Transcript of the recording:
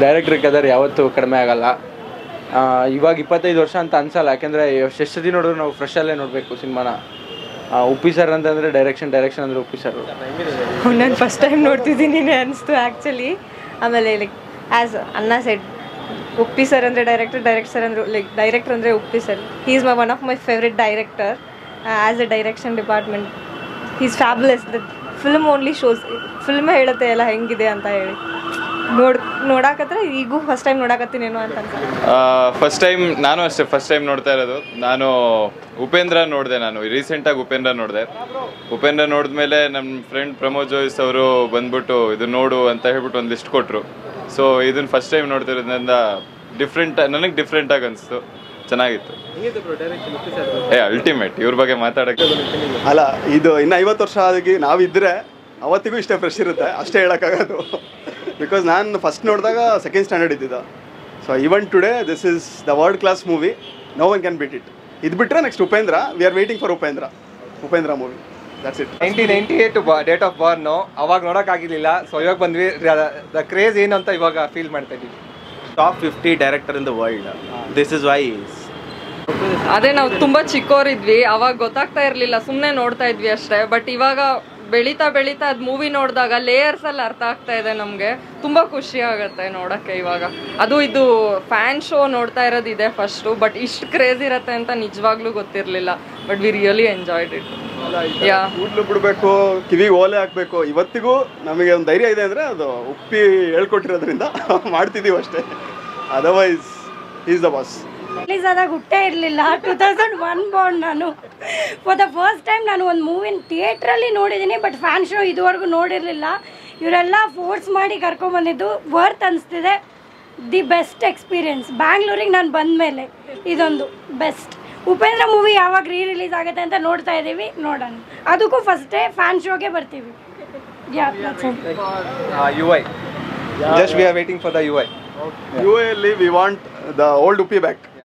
Director ಕದರ್ ಯಾವತ್ತೂ ಕಡಿಮೆ ಆಗಲ್ಲ. ಇವಾಗ 25 ವರ್ಷ ಅಂತ ಅನ್ಸಲ್ಲ, ಯಾಕೆಂದರೆ ಎಷ್ಟು ಸತಿ ನೋಡಿದ್ರು ನಾವು ಫ್ರೆಶಲ್ಲೇ ನೋಡಬೇಕು ಸಿನಿಮಾನ. ಉಪ್ಪಿ ಸರ್ ಅಂತಂದರೆ ಡೈರೆಕ್ಷನ್ ಅಂದರೆ ಉಪ್ಪಿ ಸರ್. ನಾನು ಫಸ್ಟ್ ಟೈಮ್ ನೋಡ್ತಿದ್ದೀನಿ ಅನಿಸ್ತು ಆ್ಯಕ್ಚುಲಿ. ಆಮೇಲೆ ಲೈಕ್ ಆ್ಯಸ್ ಅನ್ನ ಸೆಡ್, ಉಪ್ಪಿ ಸರ್ ಅಂದರೆ ಡೈರೆಕ್ಟರ್ ಅಂದರೆ ಡೈರೆಕ್ಟರ್ ಅಂದರೆ Uppi sir. He is one of my favourite director. As a direction department he is fabulous. The film only shows, ಫಿಲ್ಮೇ ಹೇಳುತ್ತೆ ಎಲ್ಲ ಹೆಂಗಿದೆ ಅಂತ ಹೇಳಿ. ನೋಡಾಕತ್ರ ಈಗೂ ಫಸ್ಟ್ ಟೈಮ್ ನೋಡಾಕತ್ತೀನೇನೋ ಅಂತ ಫಸ್ಟ್ ಟೈಮ್ ನಾನು ಅಷ್ಟೇ ಫಸ್ಟ್ ಟೈಮ್ ನೋಡ್ತಾ ಇರೋದು. ನಾನು ಉಪೇಂದ್ರ ನೋಡಿದೆ, ನಾನು ರೀಸೆಂಟಾಗಿ ಉಪೇಂದ್ರ ನೋಡಿದ್ಮೇಲೆ ನಮ್ಮ ಫ್ರೆಂಡ್ ಪ್ರಮೋದ್ ಜೋಯಿಸ್ ಅವರು ಬಂದ್ಬಿಟ್ಟು ಇದು ನೋಡು ಅಂತ ಹೇಳ್ಬಿಟ್ಟು ಒಂದು ಲಿಸ್ಟ್ ಕೊಟ್ಟರು. ಸೊ ಇದನ್ನು ಫಸ್ಟ್ ಟೈಮ್ ನೋಡ್ತಿರೋದ್ರಿಂದ ನನಗೆ ಡಿಫ್ರೆಂಟಾಗಿ ಅನಿಸ್ತು, ಚೆನ್ನಾಗಿತ್ತು. ಅಲ್ಟಿಮೇಟ್, ಇವ್ರ ಬಗ್ಗೆ ಮಾತಾಡೋಕ್ಕೆ ಅಲ್ಲ, ಇದು ಇನ್ನು 50 ವರ್ಷ ಆಗಿ ನಾವಿದ್ದರೆ ಅವತ್ತಿಗೂ ಇಷ್ಟೇ ಫ್ರೆಶ್ ಇರುತ್ತೆ, ಅಷ್ಟೇ ಹೇಳೋಕ್ಕಾಗೋದು. ಬಿಕಾಸ್ ನಾನು ಫಸ್ಟ್ ನೋಡಿದಾಗ ಸೆಕೆಂಡ್ ಸ್ಟ್ಯಾಂಡರ್ಡ್ ಇದ್ದಿದ್ದ. So even today this is the world class movie, no one can beat it. ಇದು ಬಿಟ್ಟರೆ next Upendra, we are waiting for Upendra movie. That's it. 1998 date of born, ಅವಾಗ ನೋಡೋಕ್ಕಾಗಿರಲಿಲ್ಲ. ಸೊ ಇವಾಗ ಬಂದ್ವಿ, ದ ಕ್ರೇಜ್ ಏನು ಅಂತ ಇವಾಗ ಫೀಲ್ ಮಾಡ್ತಾ ಇದ್ದೀವಿ. Top 50 director in the world, this is why. ಅದೇ ನಾವು ತುಂಬ ಚಿಕ್ಕವರಿದ್ವಿ, ಅವಾಗ ಗೊತ್ತಾಗ್ತಾ ಇರಲಿಲ್ಲ, ಸುಮ್ಮನೆ ನೋಡ್ತಾ ಇದ್ವಿ ಅಷ್ಟೇ. ಬಟ್ ಇವಾಗ ಬೆಳೀತಾ ಅದು ಮೂವಿ ನೋಡಿದಾಗ ಲೇಯರ್ಸಲ್ಲಿ ಅರ್ಥ ಆಗ್ತಾ ಇದೆ ನಮಗೆ. ತುಂಬ ಖುಷಿ ಆಗುತ್ತೆ ನೋಡೋಕ್ಕೆ ಇವಾಗ. ಅದು ಇದು ಫ್ಯಾನ್ ಶೋ ನೋಡ್ತಾ ಇರೋದಿದೆ ಫಸ್ಟು, ಬಟ್ ಇಷ್ಟು ಕ್ರೇಜ್ ಇರುತ್ತೆ ಅಂತ ನಿಜವಾಗ್ಲೂ ಗೊತ್ತಿರಲಿಲ್ಲ. But we really enjoyed it. ಕೂದಲು ಬಿಡಬೇಕು, ಕಿವಿಗೆ ಓಲೆ ಹಾಕಬೇಕು, ಇವತ್ತಿಗೂ ನಮಗೆ ಒಂದು ಧೈರ್ಯ ಇದೆ ಅಂದರೆ ಅದು ಉಪ್ಪಿ ಹೇಳ್ಕೊಟ್ಟಿರೋದ್ರಿಂದ ಮಾಡ್ತಿದ್ದೀವಿ ಅಷ್ಟೇ. Otherwise is the boss. Release ಆದಾಗ ಹುಟ್ಟೇ ಇರಲಿಲ್ಲ. 2001 ಬಾರ್ನ್ ನಾನು. ಫಾರ್ ದ ಫಸ್ಟ್ ಟೈಮ್ ನಾನು ಒಂದು ಮೂವಿನ ಥಿಯೇಟ್ರಲ್ಲಿ ನೋಡಿದ್ದೀನಿ, ಬಟ್ ಫ್ಯಾನ್ ಶೋ ಇದುವರೆಗೂ ನೋಡಿರಲಿಲ್ಲ. ಇವರೆಲ್ಲ ಫೋರ್ಸ್ ಮಾಡಿ ಕರ್ಕೊಂಬಂದಿದ್ದು ವರ್ತ್ ಅನಿಸ್ತಿದೆ. The best experience. ಬ್ಯಾಂಗ್ಳೂರಿಗೆ ನಾನು ಬಂದ ಮೇಲೆ ಇದೊಂದು ಬೆಸ್ಟ್. ಉಪೇಂದ್ರ ಮೂವಿ ಯಾವಾಗ ರಿಲೀಸ್ ಆಗುತ್ತೆ ಅಂತ ನೋಡ್ತಾ ಇದ್ದೀವಿ, ನೋಡೋಣ. ಅದಕ್ಕೂ ಫಸ್ಟೇ ಫ್ಯಾನ್ ಶೋಗೆ ಬರ್ತೀವಿ. UI. Just we are waiting for the UI. UA ಅಲ್ಲಿ we want the old Uppi back.